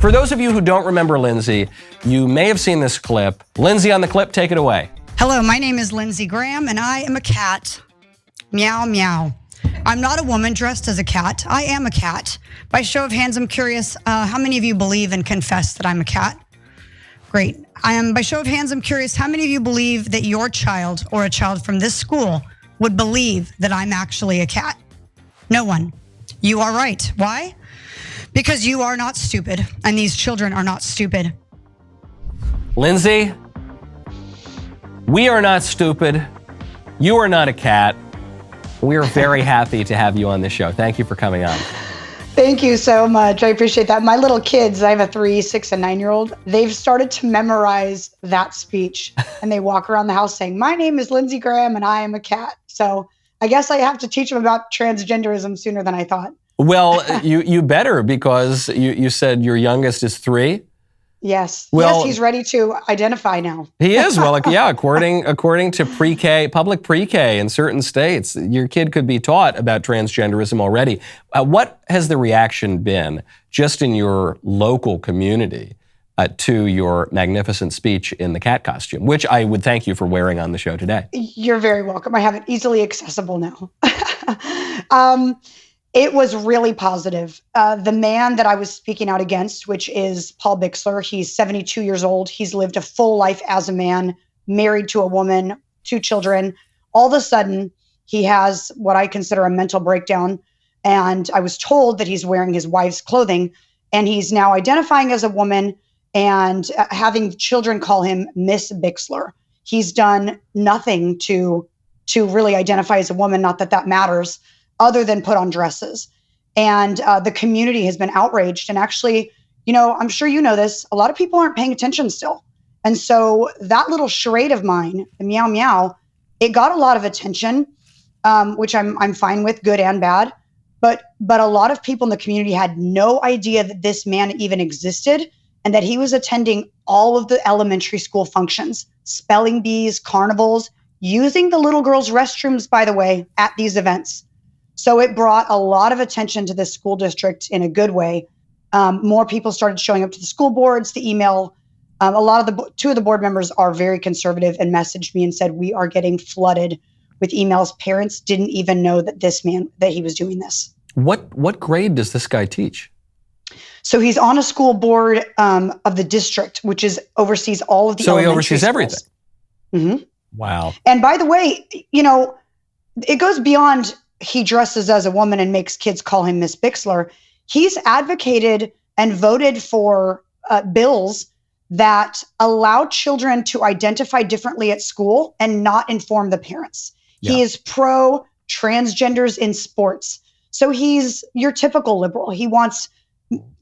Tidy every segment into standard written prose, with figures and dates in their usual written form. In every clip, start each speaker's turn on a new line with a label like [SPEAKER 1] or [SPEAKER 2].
[SPEAKER 1] For those of you who don't remember Lindsay, you may have seen this clip. Lindsay on the clip, take it away.
[SPEAKER 2] Hello, my name is Lindsay Graham, and I am a cat. Meow, meow. I'm not a woman dressed as a cat. I am a cat. By show of hands, I'm curious, how many of you believe and confess that I'm a cat? Great. By show of hands, I'm curious, how many of you believe that your child or a child from this school would believe that I'm actually a cat? No one. You are right. Why? Because you are not stupid, and these children are not stupid.
[SPEAKER 1] Lindsay, we are not stupid. You are not a cat. We are very happy to have you on the show. Thank you for coming on.
[SPEAKER 3] Thank you so much. I appreciate that. My little kids, I have a 3, 6, and 9-year-old. They've started to memorize that speech, and they walk around the house saying, "My name is Lindsay Graham, and I am a cat." So I guess I have to teach them about transgenderism sooner than I thought.
[SPEAKER 1] Well, you better, because you said your youngest is 3.
[SPEAKER 3] Yes.
[SPEAKER 1] Well,
[SPEAKER 3] yes, he's ready to identify now.
[SPEAKER 1] He is. Well, yeah, according to pre-K, public pre-K in certain states, your kid could be taught about transgenderism already. What has the reaction been just in your local community to your magnificent speech in the cat costume, which I would thank you for wearing on the show today?
[SPEAKER 3] You're very welcome. I have it easily accessible now. It was really positive. The man that I was speaking out against, which is Paul Bixler, he's 72 years old. He's lived a full life as a man, married to a woman, 2 children. All of a sudden, he has what I consider a mental breakdown. And I was told that he's wearing his wife's clothing, and he's now identifying as a woman and having children call him Miss Bixler. He's done nothing to really identify as a woman, not that that matters, other than put on dresses. And the community has been outraged. And actually, I'm sure you know this, a lot of people aren't paying attention still. And so that little charade of mine, the meow meow, it got a lot of attention, which I'm fine with, good and bad. But a lot of people in the community had no idea that this man even existed and that he was attending all of the elementary school functions, spelling bees, carnivals, using the little girls' restrooms, by the way, at these events. So it brought a lot of attention to this school district in a good way. More people started showing up to the school boards, the email. Two of the board members are very conservative and messaged me and said, we are getting flooded with emails. Parents didn't even know that he was doing this.
[SPEAKER 1] What grade does this guy teach?
[SPEAKER 3] So he's on a school board of the district, which oversees all of the elementary schools.
[SPEAKER 1] So he oversees everything.
[SPEAKER 3] Mm-hmm.
[SPEAKER 1] Wow.
[SPEAKER 3] And by the way, it goes beyond he dresses as a woman and makes kids call him Miss Bixler. He's advocated and voted for bills that allow children to identify differently at school and not inform the parents. Yeah. He is pro transgenders in sports. So he's your typical liberal. He wants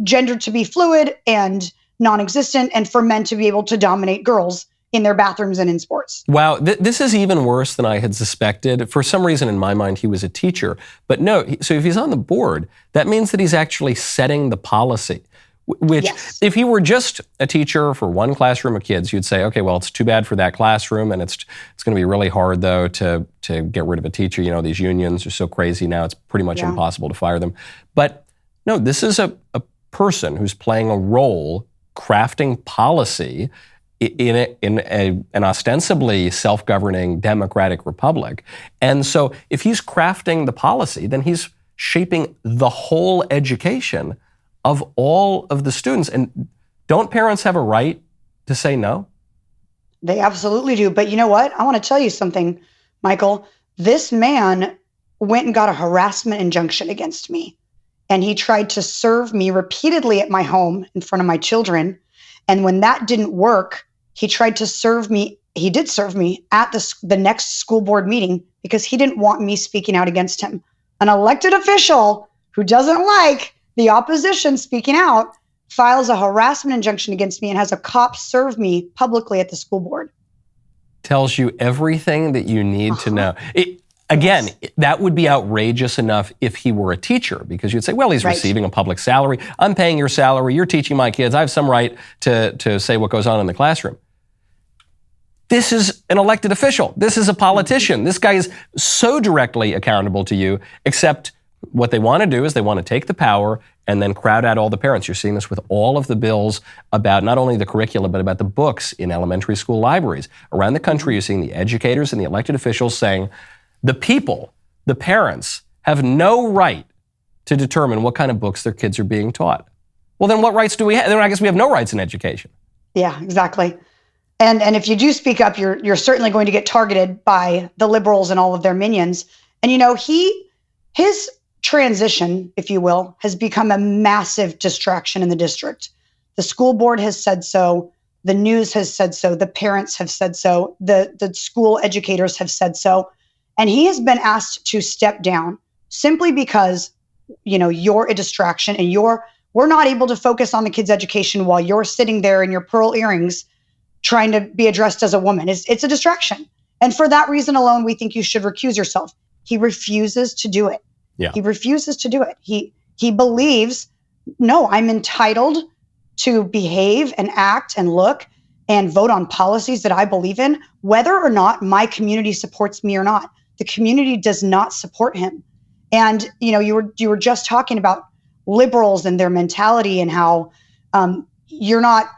[SPEAKER 3] gender to be fluid and non-existent, and for men to be able to dominate girls in their bathrooms and in sports.
[SPEAKER 1] Wow, this is even worse than I had suspected. For some reason in my mind, he was a teacher. But no, so if he's on the board, that means that he's actually setting the policy. Which, yes. If he were just a teacher for one classroom of kids, you'd say, okay, well, it's too bad for that classroom, and it's going to be really hard, though, to get rid of a teacher. These unions are so crazy now, it's pretty much impossible to fire them. But no, this is a person who's playing a role crafting policy in an ostensibly self-governing democratic republic. And so if he's crafting the policy, then he's shaping the whole education of all of the students. And don't parents have a right to say no?
[SPEAKER 3] They absolutely do. But you know what? I want to tell you something, Michael. This man went and got a harassment injunction against me. And he tried to serve me repeatedly at my home in front of my children. And when that didn't work, he tried to serve me. He did serve me at the next school board meeting because he didn't want me speaking out against him. An elected official who doesn't like the opposition speaking out files a harassment injunction against me and has a cop serve me publicly at the school board.
[SPEAKER 1] Tells you everything that you need to know. Again, that would be outrageous enough if he were a teacher, because you'd say, well, he's receiving a public salary. I'm paying your salary. You're teaching my kids. I have some right to say what goes on in the classroom. This is an elected official. This is a politician. This guy is so directly accountable to you, except What they want to do is they want to take the power and then crowd out all the parents. You're seeing this with all of the bills about not only the curricula, but about the books in elementary school libraries. Around the country, you're seeing the educators and the elected officials saying, the people, the parents, have no right to determine what kind of books their kids are being taught. Well, then what rights do we have? Then I guess we have no rights in education.
[SPEAKER 3] Yeah, exactly. And if you do speak up, you're certainly going to get targeted by the liberals and all of their minions. And his transition, if you will, has become a massive distraction in the district. The school board has said so. The news has said so. The parents have said so. The school educators have said so. And he has been asked to step down simply because, you're a distraction and we're not able to focus on the kids' education while you're sitting there in your pearl earrings trying to be addressed as a woman. It's a distraction. And for that reason alone, we think you should recuse yourself. He refuses to do it.
[SPEAKER 1] Yeah.
[SPEAKER 3] He refuses to do it. He believes, no, I'm entitled to behave and act and look and vote on policies that I believe in, whether or not my community supports me or not. The community does not support him. And, you were just talking about liberals and their mentality and how if you're not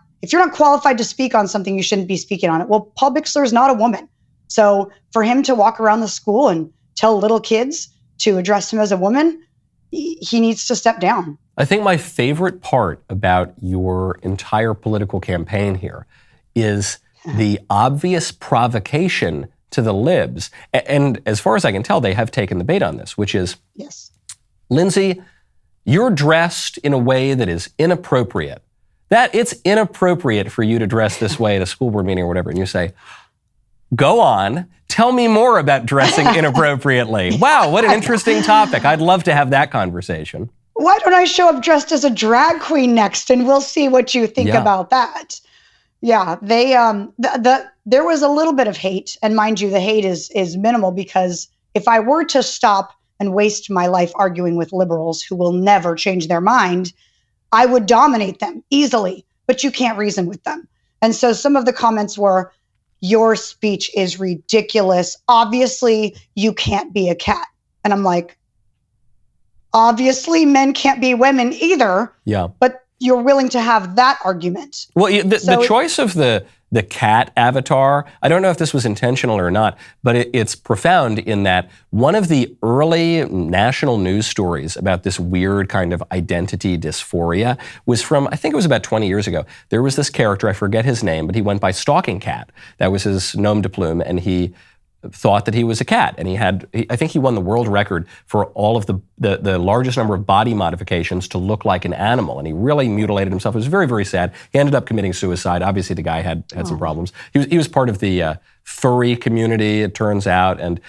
[SPEAKER 3] qualified to speak on something, you shouldn't be speaking on it. Well, Paul Bixler is not a woman. So for him to walk around the school and tell little kids to address him as a woman, he needs to step down.
[SPEAKER 1] I think my favorite part about your entire political campaign here is the obvious provocation to the libs. And as far as I can tell, they have taken the bait on this, which is,
[SPEAKER 3] yes,
[SPEAKER 1] Lindsay, you're dressed in a way that is inappropriate. That it's inappropriate for you to dress this way at a school board meeting or whatever. And you say, go on, tell me more about dressing inappropriately. Wow, what an interesting topic. I'd love to have that conversation.
[SPEAKER 3] Why don't I show up dressed as a drag queen next and we'll see what you think about that. Yeah, they there was a little bit of hate, and mind you, the hate is minimal, because if I were to stop and waste my life arguing with liberals who will never change their mind, I would dominate them easily, but you can't reason with them. And so some of the comments were, your speech is ridiculous. Obviously, you can't be a cat. And I'm like, obviously, men can't be women either.
[SPEAKER 1] Yeah.
[SPEAKER 3] But you're willing to have that argument.
[SPEAKER 1] Well, the choice of the cat avatar, I don't know if this was intentional or not, but it's profound in that one of the early national news stories about this weird kind of identity dysphoria was from, I think it was about 20 years ago. There was this character, I forget his name, but he went by Stalking Cat. That was his nom de plume, and he thought that he was a cat. And I think he won the world record for all of the largest number of body modifications to look like an animal. And he really mutilated himself. It was very, very sad. He ended up committing suicide. Obviously, the guy had some problems. He was part of the furry community, it turns out. And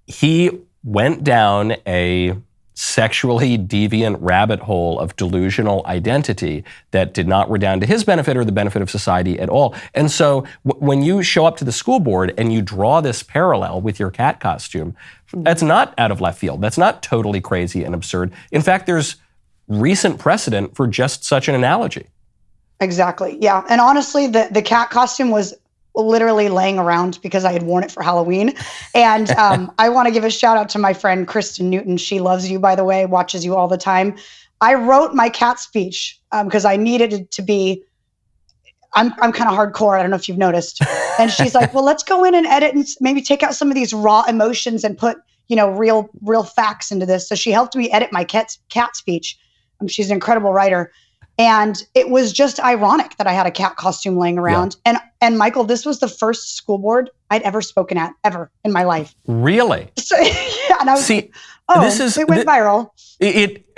[SPEAKER 1] he went down a sexually deviant rabbit hole of delusional identity that did not redound to his benefit or the benefit of society at all. And so when you show up to the school board and you draw this parallel with your cat costume, that's not out of left field. That's not totally crazy and absurd. In fact, there's recent precedent for just such an analogy.
[SPEAKER 3] Exactly. Yeah. And honestly, the cat costume was literally laying around because I had worn it for Halloween. And I want to give a shout out to my friend, Kristen Newton. She loves you, by the way, watches you all the time. I wrote my cat speech because I needed it to be, I'm kind of hardcore. I don't know if you've noticed. And she's like, well, let's go in and edit and maybe take out some of these raw emotions and put, real facts into this. So she helped me edit my cat speech. She's an incredible writer. And it was just ironic that I had a cat costume laying around. Yeah. And Michael, this was the first school board I'd ever spoken at, ever in my life.
[SPEAKER 1] Really?
[SPEAKER 3] So, yeah, and I was it went viral.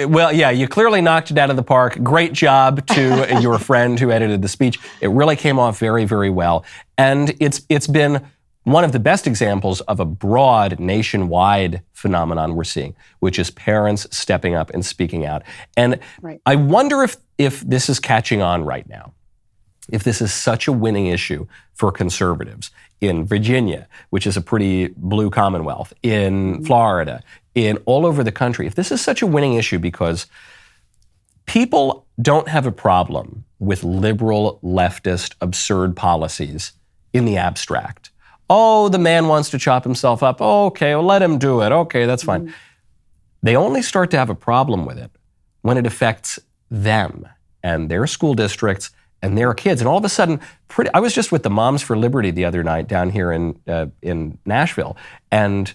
[SPEAKER 1] Well, yeah, you clearly knocked it out of the park. Great job to your friend who edited the speech. It really came off very, very well. And it's been one of the best examples of a broad nationwide phenomenon we're seeing, which is parents stepping up and speaking out. And I wonder if this is catching on right now, if this is such a winning issue for conservatives in Virginia, which is a pretty blue commonwealth, in Florida, in all over the country, if this is such a winning issue because people don't have a problem with liberal, leftist, absurd policies in the abstract. Oh, the man wants to chop himself up. Oh, okay, well, let him do it. Okay, that's fine. They only start to have a problem with it when it affects them and their school districts and their kids. And all of a sudden, I was just with the Moms for Liberty the other night down here in Nashville, and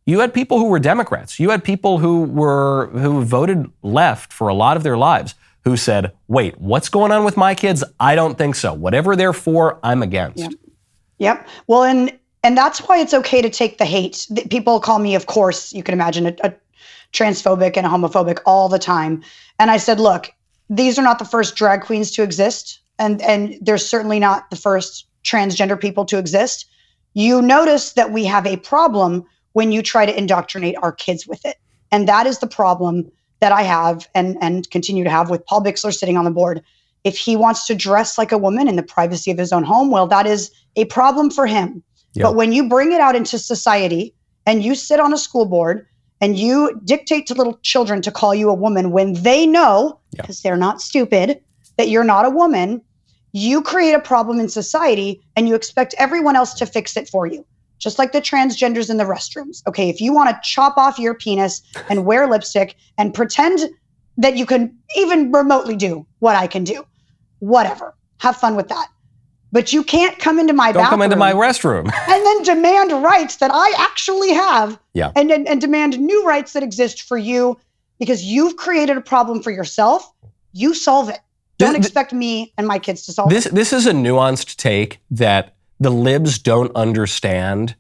[SPEAKER 1] you had people who were Democrats. You had people who voted left for a lot of their lives who said, wait, what's going on with my kids? I don't think so. Whatever they're for, I'm against.
[SPEAKER 3] Yep. Well, and that's why it's okay to take the hate. People call me, of course, you can imagine, a transphobic and a homophobic all the time. And I said, look, these are not the first drag queens to exist. And they're certainly not the first transgender people to exist. You notice that we have a problem when you try to indoctrinate our kids with it. And that is the problem that I have and continue to have with Paul Bixler sitting on the board. If he wants to dress like a woman in the privacy of his own home, well, that is a problem for him. Yep. But when you bring it out into society and you sit on a school board and you dictate to little children to call you a woman when they know, because they're not stupid, that you're not a woman, you create a problem in society and you expect everyone else to fix it for you. Just like the transgenders in the restrooms. Okay, if you want to chop off your penis and wear lipstick and pretend that you can even remotely do what I can do, whatever. Have fun with that. But you can't come into my bathroom.
[SPEAKER 1] Don't come into my restroom.
[SPEAKER 3] And then demand rights that I actually have.
[SPEAKER 1] Yeah.
[SPEAKER 3] And demand new rights that exist for you because you've created a problem for yourself. You solve it. Don't expect me and my kids to solve it.
[SPEAKER 1] This is a nuanced take that the libs don't understand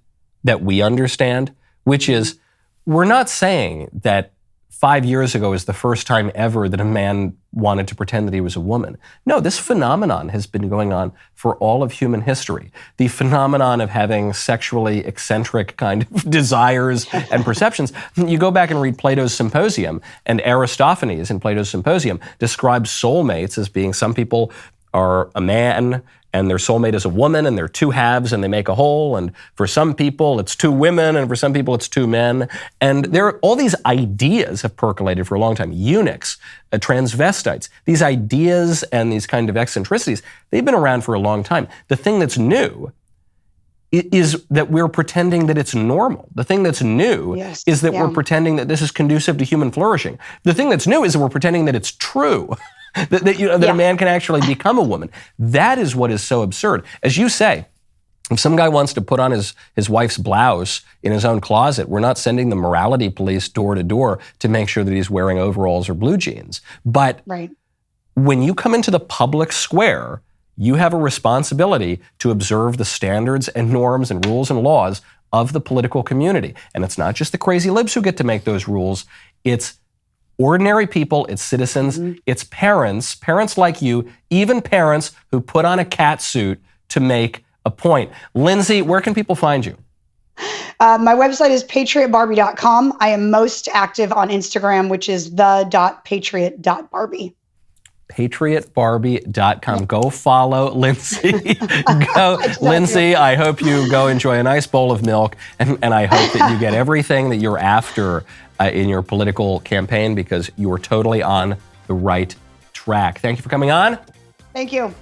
[SPEAKER 1] that we understand, which is we're not saying that 5 years ago is the first time ever that a man wanted to pretend that he was a woman. No, this phenomenon has been going on for all of human history. The phenomenon of having sexually eccentric kind of desires and perceptions. You go back and read Plato's Symposium, and Aristophanes in Plato's Symposium describes soulmates as being some people are a man and their soulmate is a woman, and they're two halves and they make a whole. And for some people, it's two women, and for some people, it's two men. And all these ideas have percolated for a long time. Eunuchs, transvestites, these ideas and these kind of eccentricities, they've been around for a long time. The thing that's new is that we're pretending that it's normal. The thing that's new is that we're pretending that this is conducive to human flourishing. The thing that's new is that we're pretending that it's true. That a man can actually become a woman. That is what is so absurd. As you say, if some guy wants to put on his wife's blouse in his own closet, we're not sending the morality police door to door to make sure that he's wearing overalls or blue jeans. But when you come into the public square, you have a responsibility to observe the standards and norms and rules and laws of the political community. And it's not just the crazy libs who get to make those rules. It's ordinary people, it's citizens, it's parents like you, even parents who put on a cat suit to make a point. Lindsay, where can people find you?
[SPEAKER 3] My website is patriotbarbie.com. I am most active on Instagram, which is the.patriot.barbie.
[SPEAKER 1] patriotbarbie.com. Go follow Lindsay. Lindsay, I hope you go enjoy a nice bowl of milk, and I hope that you get everything that you're after in your political campaign, because you are totally on the right track. Thank you for coming on.
[SPEAKER 3] Thank you.